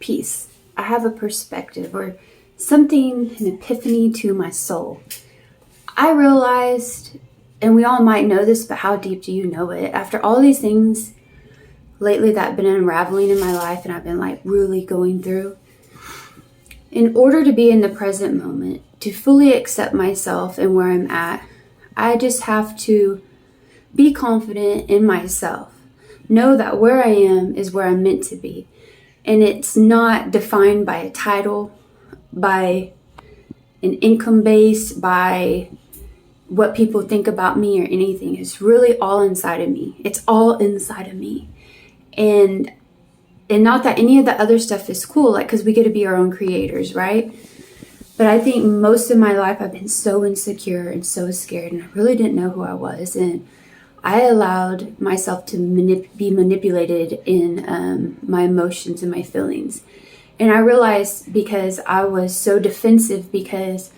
peace. I have a perspective or something, an epiphany to my soul. I realized, and we all might know this, but how deep do you know it? After all these things lately that have been unraveling in my life and I've been like really going through, in order to be in the present moment, to fully accept myself and where I'm at, I just have to be confident in myself. Know that where I am is where I'm meant to be. And it's not defined by a title, by an income base, by what people think about me or anything. It's really all inside of me. It's all inside of me. And not that any of the other stuff is cool, like, because we get to be our own creators, right? But I think most of my life I've been so insecure and so scared, and I really didn't know who I was. And I allowed myself to be manipulated in my emotions and my feelings. And I realized because I was so defensive, because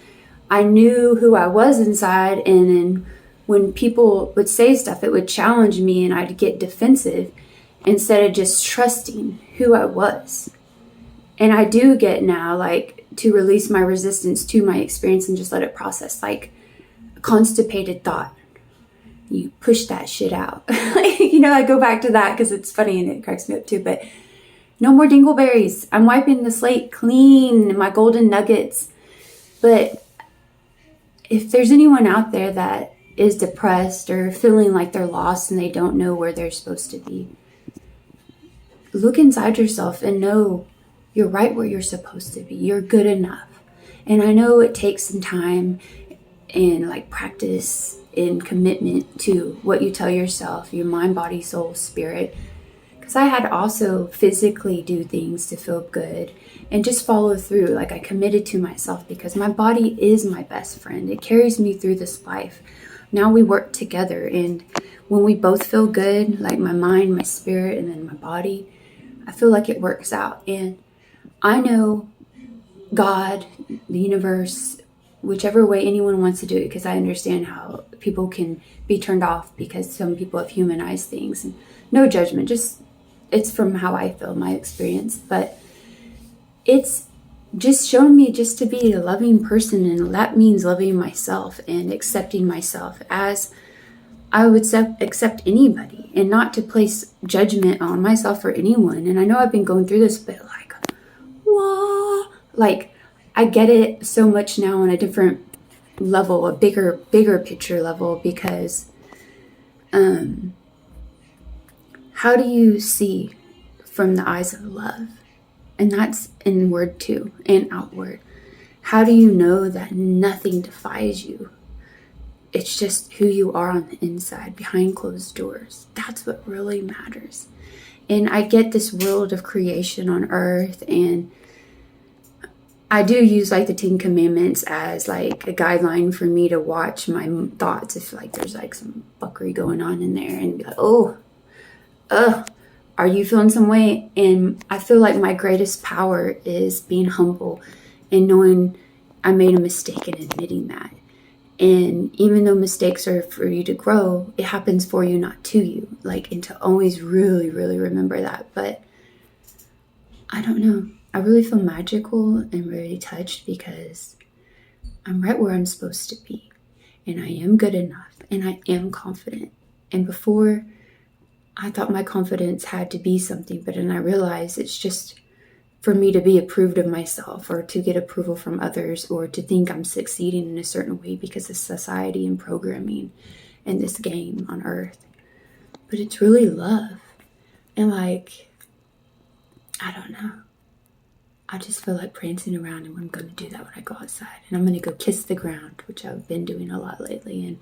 I knew who I was inside, and then when people would say stuff, it would challenge me and I'd get defensive instead of just trusting who I was. And I do get now, like, to release my resistance to my experience and just let it process, like a constipated thought. You push that shit out. I go back to that because it's funny and it cracks me up too. But no more dingleberries. I'm wiping the slate clean, my golden nuggets. But if there's anyone out there that is depressed or feeling like they're lost and they don't know where they're supposed to be, look inside yourself and know you're right where you're supposed to be. You're good enough. And I know it takes some time and like practice and commitment to what you tell yourself, your mind, body, soul, spirit. Because I had to also physically do things to feel good and just follow through. Like, I committed to myself because my body is my best friend. It carries me through this life. Now we work together, and when we both feel good, like my mind, my spirit, and then my body, I feel like it works out. And I know God, the universe, whichever way anyone wants to do it, because I understand how people can be turned off because some people have humanized things. And no judgment, just it's from how I feel, my experience. But it's just shown me just to be a loving person, and that means loving myself and accepting myself as I would accept anybody, and not to place judgment on myself or anyone. And I know I've been going through this, but like, whoa, like, I get it so much now on a different level, a bigger picture level, because how do you see from the eyes of love? And that's inward too, and outward. How do you know that nothing defies you? It's just who you are on the inside, behind closed doors. That's what really matters. And I get this world of creation on earth, and I do use like the 10 Commandments as like a guideline for me to watch my thoughts if like there's like some fuckery going on in there, and be like, are you feeling some way? And I feel like my greatest power is being humble and knowing I made a mistake and admitting that. And even though mistakes are for you to grow, it happens for you, not to you. Like, and to always really, really remember that. But I don't know. I really feel magical and really touched because I'm right where I'm supposed to be. And I am good enough. And I am confident. And before, I thought my confidence had to be something. But then I realized it's just for me to be approved of myself, or to get approval from others, or to think I'm succeeding in a certain way because of society and programming and this game on earth. But it's really love. And like, I don't know. I just feel like prancing around, and I'm going to do that when I go outside. And I'm going to go kiss the ground, which I've been doing a lot lately. And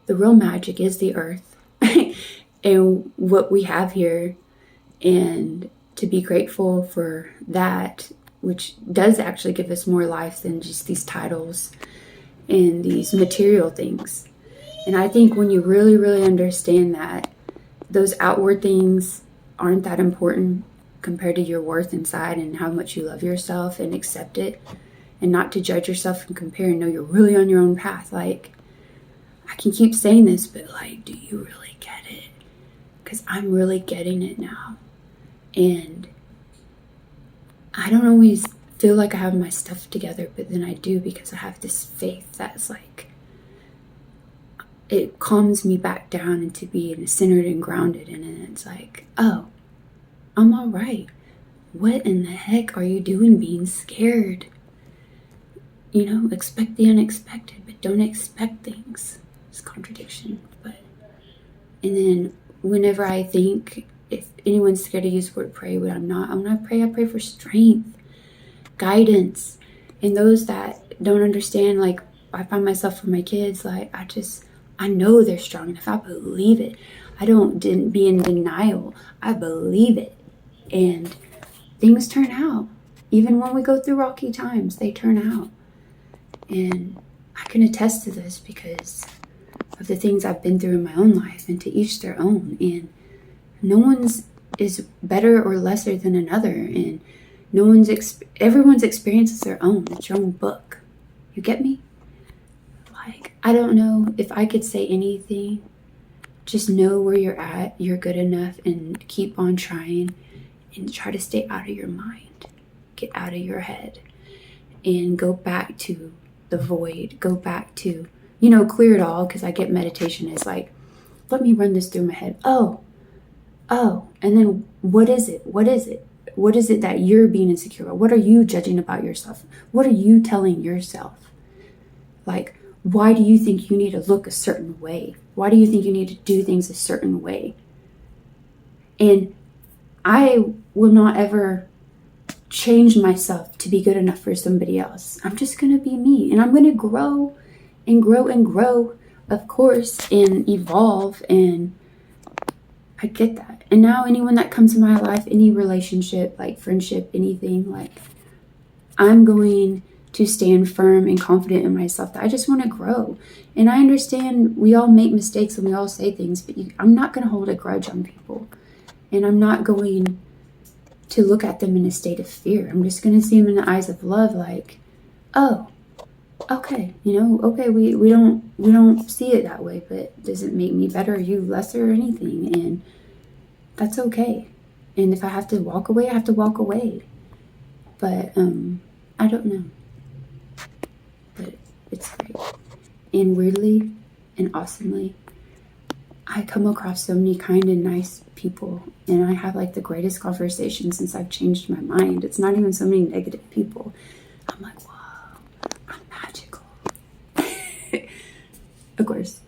the real magic is the earth and what we have here. And to be grateful for that, which does actually give us more life than just these titles and these material things. And I think when you really, really understand that, those outward things aren't that important compared to your worth inside and how much you love yourself and accept it, and not to judge yourself and compare and know you're really on your own path. Like, I can keep saying this, but like, do you really get it? Because I'm really getting it now. And don't always feel like I have my stuff together, but then I do, because I have this faith that's like, it calms me back down into being centered and grounded. And then it's like, oh, I'm all right. What in the heck are you doing being scared? You know, expect the unexpected, but don't expect things. It's a contradiction. And then whenever I think, if anyone's scared to use the word pray, but I'm not pray. I pray for strength, guidance. And those that don't understand, like, I find myself for my kids, like, I know they're strong enough. I believe it. I didn't be in denial. I believe it. And things turn out. Even when we go through rocky times, they turn out. And I can attest to this because of the things I've been through in my own life, and to each their own. And no one's is better or lesser than another. And everyone's experience is their own. It's your own book. You get me? Like, I don't know if I could say anything. Just know where you're at. You're good enough, and keep on trying, and try to stay out of your mind. Get out of your head and go back to the void. Go back to, clear it all. Because I get meditation is like, let me run this through my head. Oh, and then what is it? What is it? What is it that you're being insecure about? What are you judging about yourself? What are you telling yourself? Like, why do you think you need to look a certain way? Why do you think you need to do things a certain way? And I will not ever change myself to be good enough for somebody else. I'm just going to be me. And I'm going to grow and grow and grow, of course, and evolve. And I get that. And now anyone that comes in my life, any relationship, like friendship, anything, like, I'm going to stand firm and confident in myself that I just want to grow. And I understand we all make mistakes and we all say things, but I'm not going to hold a grudge on people. And I'm not going to look at them in a state of fear. I'm just going to see them in the eyes of love, like, oh, okay, okay, we don't see it that way, but does it make me better or you lesser or anything? And that's okay. And if I have to walk away, I have to walk away. But I don't know. But it's great. And weirdly and awesomely, I come across so many kind and nice people, and I have like the greatest conversations since I've changed my mind. It's not even so many negative people. I'm like, wow, I'm magical. Of course,